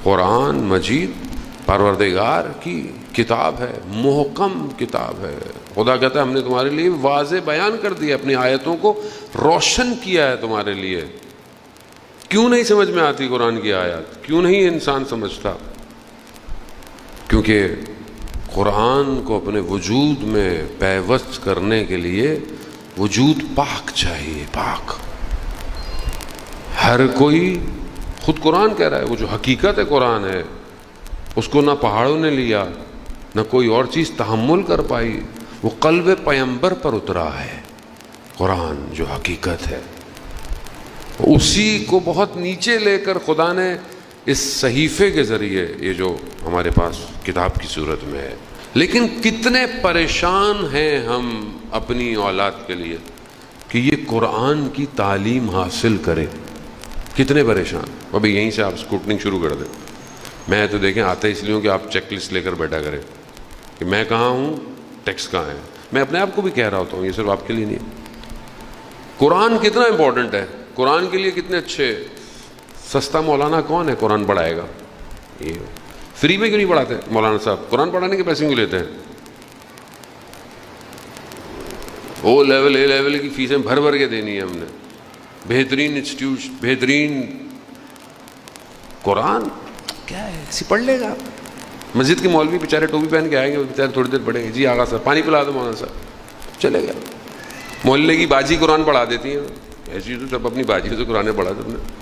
قرآن مجید پروردگار کی کتاب ہے، محکم کتاب ہے۔ خدا کہتا ہے ہم نے تمہارے لیے واضح بیان کر دیا، اپنی آیتوں کو روشن کیا ہے تمہارے لیے۔ کیوں نہیں سمجھ میں آتی قرآن کی آیات؟ کیوں نہیں انسان سمجھتا؟ کیونکہ قرآن کو اپنے وجود میں پیوست کرنے کے لیے وجود پاک چاہیے، پاک۔ ہر کوئی، خود قرآن کہہ رہا ہے، وہ جو حقیقت ہے قرآن ہے، اس کو نہ پہاڑوں نے لیا نہ کوئی اور چیز تحمل کر پائی، وہ قلب پیغمبر پر اترا ہے۔ قرآن جو حقیقت ہے اسی کو بہت نیچے لے کر خدا نے اس صحیفے کے ذریعے، یہ جو ہمارے پاس کتاب کی صورت میں ہے۔ لیکن کتنے پریشان ہیں ہم اپنی اولاد کے لیے کہ یہ قرآن کی تعلیم حاصل کرے، کتنے پریشان۔ ابھی یہیں سے آپ اسکوٹنگ شروع کر دیں۔ میں تو دیکھیں آتا اس لیے ہوں کہ آپ چیک لسٹ لے کر بیٹھا کریں کہ میں کہاں ہوں، ٹیکسٹ کہاں ہے۔ میں اپنے آپ کو بھی کہہ رہا ہوتا ہوں، یہ صرف آپ کے لیے نہیں ہے۔ قرآن کتنا امپورٹنٹ ہے، قرآن کے لیے کتنے اچھے۔ سستا مولانا کون ہے قرآن پڑھائے گا؟ یہ فری میں کیوں نہیں پڑھاتے مولانا صاحب؟ قرآن پڑھانے کے پیسے کیوں لیتے ہیں؟ او لیول، اے لیول کی فیسیں بھر بھر کے دینی ہے ہم نے، بہترین انسٹیٹیوٹ، بہترین۔ قرآن کیا ہے، ایسی پڑھ لے گا۔ مسجد کے مولوی بیچارے ٹوپی پہن کے آئیں گے، بیچارے تھوڑی دیر پڑھیں گے، جی آغا صاحب پانی پلا دو مولانا صاحب، چلے گیا۔ محلے کی باجی قرآن پڑھا دیتی ہیں، ایسی تو سب اپنی باجی سے قرآن پڑھا دیتے ہیں۔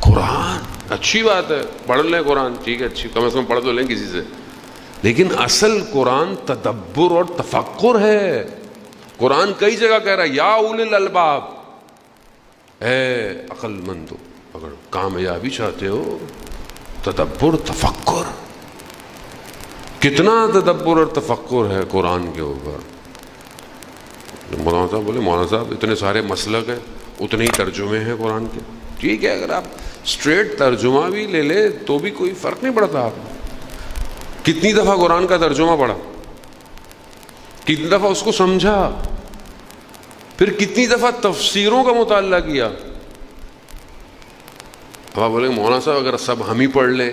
قرآن اچھی بات ہے، پڑھ لیں قرآن، ٹھیک ہے، اچھی، کم از کم پڑھ تو لیں کسی سے، لیکن اصل قرآن تدبر اور تفکر ہے۔ قرآن کئی جگہ کہہ رہا ہے یا اولی الالباب، اے عقل مندو، اگر کامیابی چاہتے ہو تدبر تفکر۔ کتنا تدبر اور تفکر ہے قرآن کے اوپر۔ مولانا صاحب بولے مولانا صاحب اتنے سارے مسلک ہیں، اتنے ہی ترجمے ہیں قرآن کے۔ ٹھیک ہے، اگر آپ اسٹریٹ ترجمہ بھی لے لیں تو بھی کوئی فرق نہیں پڑتا۔ آپ کتنی دفعہ قرآن کا ترجمہ پڑھا، کتنی دفعہ اس کو سمجھا، پھر کتنی دفعہ تفسیروں کا مطالعہ کیا۔ اب آپ بولیں مولانا صاحب اگر سب ہم ہی پڑھ لیں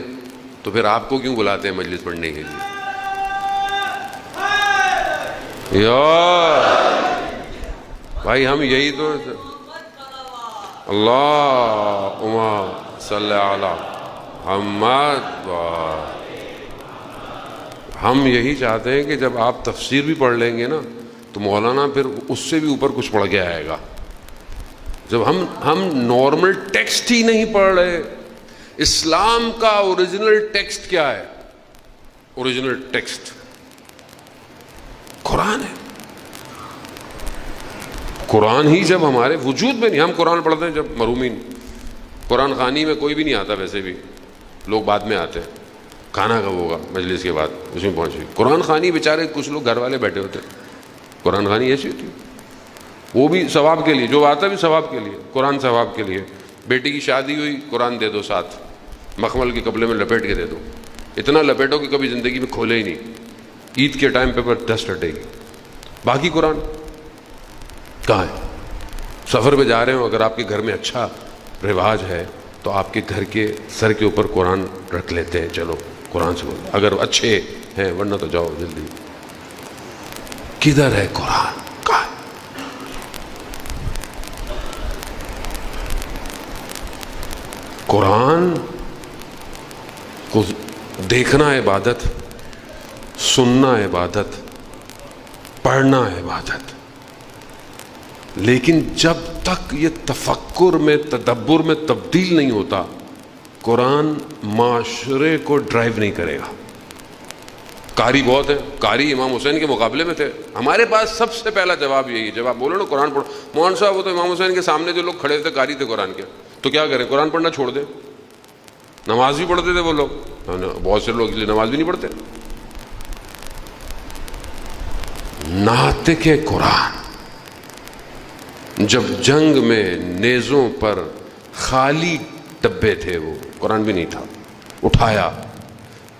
تو پھر آپ کو کیوں بلاتے ہیں مجلس پڑھنے کے لیے؟ یار بھائی ہم یہی تو، اللہم صلی علی محمد، ہم یہی چاہتے ہیں کہ جب آپ تفسیر بھی پڑھ لیں گے نا تو مولانا پھر اس سے بھی اوپر کچھ پڑھ کے آئے گا۔ جب ہم نارمل ٹیکسٹ ہی نہیں پڑھ رہے۔ اسلام کا اوریجنل ٹیکسٹ کیا ہے؟ اوریجنل ٹیکسٹ قرآن ہے۔ قرآن ہی جب ہمارے وجود میں نہیں، ہم قرآن پڑھتے ہیں جب مرحومین، قرآن خوانی میں کوئی بھی نہیں آتا، ویسے بھی لوگ بعد میں آتے ہیں، کھانا کب ہوگا مجلس کے بعد اس میں پہنچے۔ قرآن خوانی بیچارے کچھ لوگ گھر والے بیٹھے ہوتے ہیں، قرآن خوانی ایسی ہوتی ہے، وہ بھی ثواب کے لیے، جو آتا بھی ثواب کے لیے، قرآن ثواب کے لیے۔ بیٹی کی شادی ہوئی، قرآن دے دو ساتھ، مخمل کے کپڑے میں لپیٹ کے دے دو، اتنا لپیٹو کہ کبھی زندگی میں کھولے ہی نہیں، عید کے ٹائم پہ ڈسٹ ہٹے گی۔ باقی قرآن کہاں ہے؟ سفر پہ جا رہے ہو، اگر آپ کے گھر میں اچھا رواج ہے تو آپ کے گھر کے سر کے اوپر قرآن رکھ لیتے ہیں، چلو قرآن سے بولو اگر اچھے ہیں، ورنہ تو جاؤ جلدی۔ کدھر ہے قرآن؟ کہاں ہے؟ قرآن کو دیکھنا عبادت، سننا عبادت، پڑھنا عبادت، لیکن جب تک یہ تفکر میں، تدبر میں تبدیل نہیں ہوتا، قرآن معاشرے کو ڈرائیو نہیں کرے گا۔ قاری بہت ہیں، قاری امام حسین کے مقابلے میں تھے۔ ہمارے پاس سب سے پہلا جواب یہی ہے، جب آپ بولو نا قرآن پڑھو، مولانا صاحب وہ تو امام حسین کے سامنے جو لوگ کھڑے تھے قاری تھے قرآن کے، تو کیا کریں؟ قرآن پڑھنا چھوڑ دیں؟ نماز بھی پڑھتے تھے وہ لوگ، بہت سے لوگ اس لیے نماز بھی نہیں پڑھتے۔ ناطق قرآن جب جنگ میں نیزوں پر خالی ڈبے تھے، وہ قرآن بھی نہیں تھا، اٹھایا،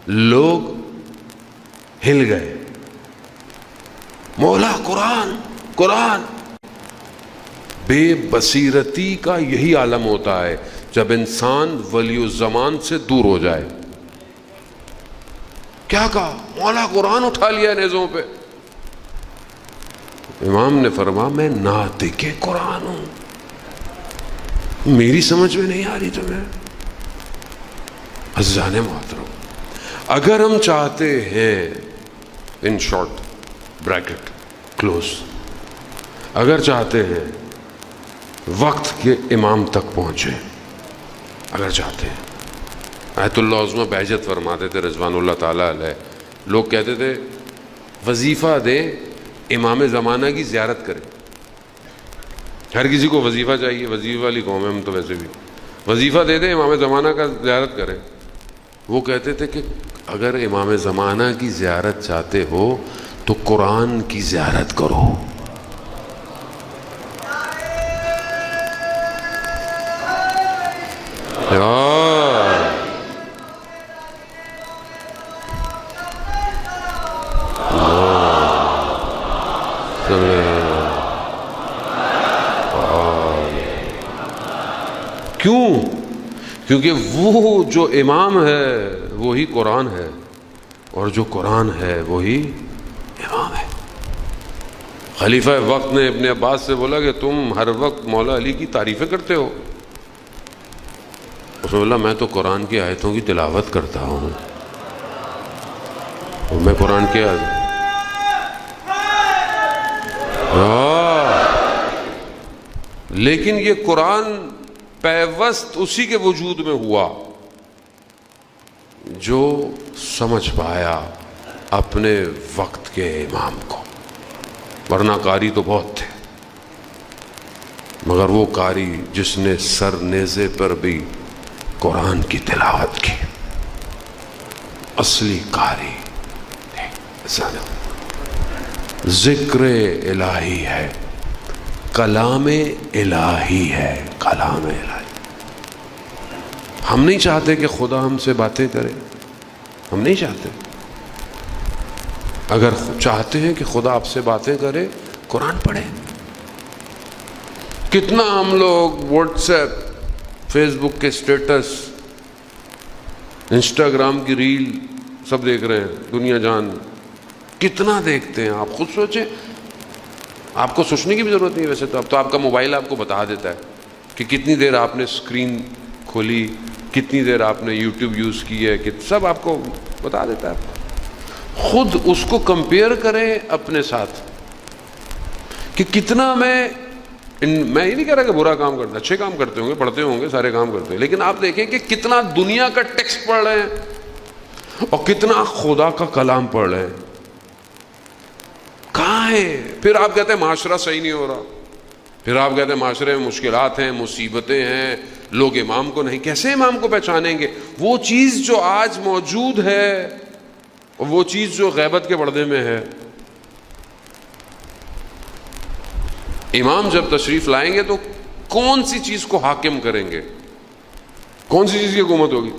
لوگ ہل گئے، مولا قرآن قرآن۔ بے بصیرتی کا یہی عالم ہوتا ہے، جب انسان ولی الزمان سے دور ہو جائے. کیا کہا؟ مولا قرآن اٹھا لیا نیزوں پہ. امام نے فرمایا میں ناطق قرآن ہوں، میری سمجھ میں نہیں آ رہی تمہیں؟ عزیزان محترم، اگر ہم چاہتے ہیں، ان شارٹ بریکٹ کلوز، اگر چاہتے ہیں وقت کے امام تک پہنچے، اگر چاہتے ہیں، آیت اللہ عظمہ بہجت فرماتے تھے رضوان اللہ تعالیٰ علیہ، لوگ کہتے تھے وظیفہ دیں امام زمانہ کی زیارت کریں. ہر کسی کو وظیفہ چاہیے، وظیفہ والی قوم ہے ہم تو ویسے بھی. وظیفہ دے دیں امام زمانہ کا زیارت کریں. وہ کہتے تھے کہ اگر امام زمانہ کی زیارت چاہتے ہو تو قرآن کی زیارت کرو. کیوں؟ کیونکہ وہ جو امام ہے وہی قرآن ہے، اور جو قرآن ہے وہی امام ہے. خلیفہ وقت نے ابن عباس سے بولا کہ تم ہر وقت مولا علی کی تعریفیں کرتے ہو. اس نے بولا میں تو قرآن کی آیتوں کی تلاوت کرتا ہوں، اور میں قرآن کی لیکن یہ قرآن پیوست اسی کے وجود میں ہوا جو سمجھ پایا اپنے وقت کے امام کو. ورنہ قاری تو بہت تھے، مگر وہ قاری جس نے سر نیزے پر بھی قرآن کی تلاوت کی، اصلی قاری. ذکر الہی ہے، کلام الہی ہے، کلام الہی. ہم نہیں چاہتے کہ خدا ہم سے باتیں کرے، ہم نہیں چاہتے. اگر چاہتے ہیں کہ خدا آپ سے باتیں کرے، قرآن پڑھیں. کتنا ہم لوگ واٹس ایپ، فیس بک کے اسٹیٹس، انسٹاگرام کی ریل سب دیکھ رہے ہیں، دنیا جان کتنا دیکھتے ہیں. آپ خود سوچیں، آپ کو سوچنے کی بھی ضرورت نہیں. ویسے تو اب تو آپ کا موبائل آپ کو بتا دیتا ہے کہ کتنی دیر آپ نے اسکرین کھولی، کتنی دیر آپ نے یوٹیوب یوز کی ہے، سب آپ کو بتا دیتا ہے. خود اس کو کمپیئر کریں اپنے ساتھ کہ کتنا میں یہ نہیں کہہ رہا کہ برا کام کرتا، اچھے کام کرتے ہوں گے، پڑھتے ہوں گے، سارے کام کرتے ہیں، لیکن آپ دیکھیں کہ کتنا دنیا کا ٹیکسٹ پڑھ رہے ہیں اور کتنا خدا کا کلام پڑھ رہے ہیں. کہاں ہے؟ پھر آپ کہتے ہیں معاشرہ صحیح نہیں ہو رہا، پھر آپ کہتے ہیں معاشرے میں مشکلات ہیں، مصیبتیں ہیں، لوگ امام کو نہیں. کیسے امام کو پہچانیں گے؟ وہ چیز جو آج موجود ہے اور وہ چیز جو غیبت کے پردے میں ہے. امام جب تشریف لائیں گے تو کون سی چیز کو حاکم کریں گے؟ کون سی چیز کی حکومت ہوگی؟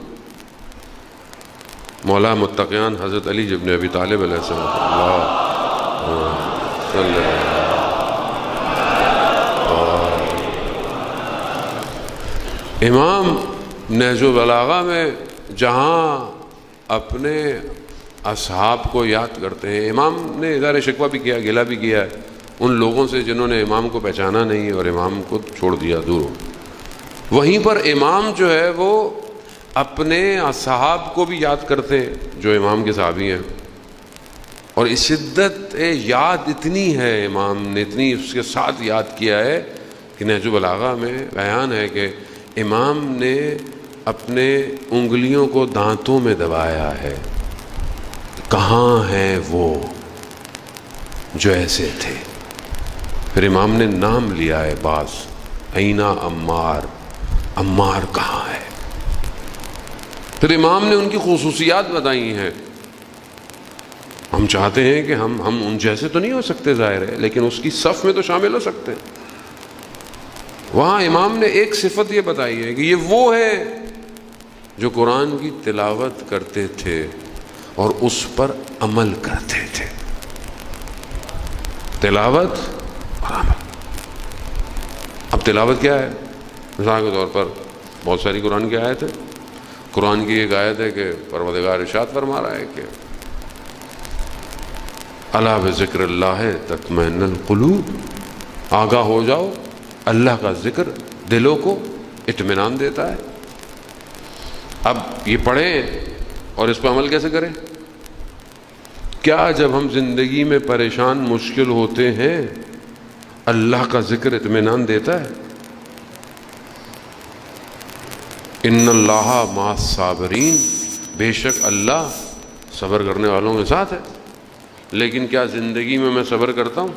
مولا متقیان حضرت علی ابن ابی طالب علیہ السلام. امام نہج البلاغہ میں جہاں اپنے اصحاب کو یاد کرتے ہیں، امام نے اظہار شکوہ بھی کیا، گلہ بھی کیا ہے ان لوگوں سے جنہوں نے امام کو پہچانا نہیں اور امام کو چھوڑ دیا دور. وہیں پر امام جو ہے وہ اپنے اصحاب کو بھی یاد کرتے ہیں جو امام کے صحابی ہیں، اور اس شدت یاد اتنی ہے، امام نے اتنی اس کے ساتھ یاد کیا ہے کہ نہج البلاغہ میں بیان ہے کہ امام نے اپنے انگلیوں کو دانتوں میں دبایا ہے. کہاں ہیں وہ جو ایسے تھے؟ پھر امام نے نام لیا ہے بعض، اینا عمار، عمار کہاں ہے؟ پھر امام نے ان کی خصوصیات بتائی ہیں. ہم چاہتے ہیں کہ ہم ان جیسے تو نہیں ہو سکتے ظاہر ہے، لیکن اس کی صف میں تو شامل ہو سکتے ہیں. وہاں امام نے ایک صفت یہ بتائی ہے کہ یہ وہ ہے جو قرآن کی تلاوت کرتے تھے اور اس پر عمل کرتے تھے. تلاوت اور عمل. اب تلاوت کیا ہے؟ مثال کے طور پر بہت ساری قرآن کی آیت ہے. قرآن کی ایک آیت ہے کہ پروردگار ارشاد فرما رہا ہے کہ الا بذکر اللہ تطمئن القلوب، آگاہ ہو جاؤ، اللہ کا ذکر دلوں کو اطمینان دیتا ہے. اب یہ پڑھیں اور اس پہ عمل کیسے کریں؟ کیا جب ہم زندگی میں پریشان مشکل ہوتے ہیں اللہ کا ذکر اطمینان دیتا ہے؟ ان اللہ مع الصابرین، بے شک اللہ صبر کرنے والوں کے ساتھ ہے. لیکن کیا زندگی میں صبر کرتا ہوں؟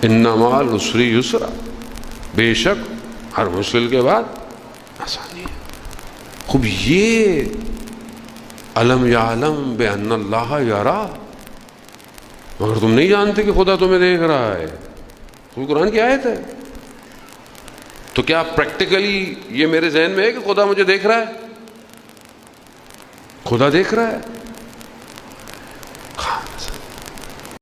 ان مع العسر یسرا، بے شک ہر مشکل کے بعد آسانی ہے. خوب یہ الم یعلم بان اللہ یرا، مگر تم نہیں جانتے کہ خدا تمہیں دیکھ رہا ہے. کوئی قرآن کی آیت ہے. تو کیا پریکٹیکلی یہ میرے ذہن میں ہے کہ خدا مجھے دیکھ رہا ہے؟ خدا دیکھ رہا ہے.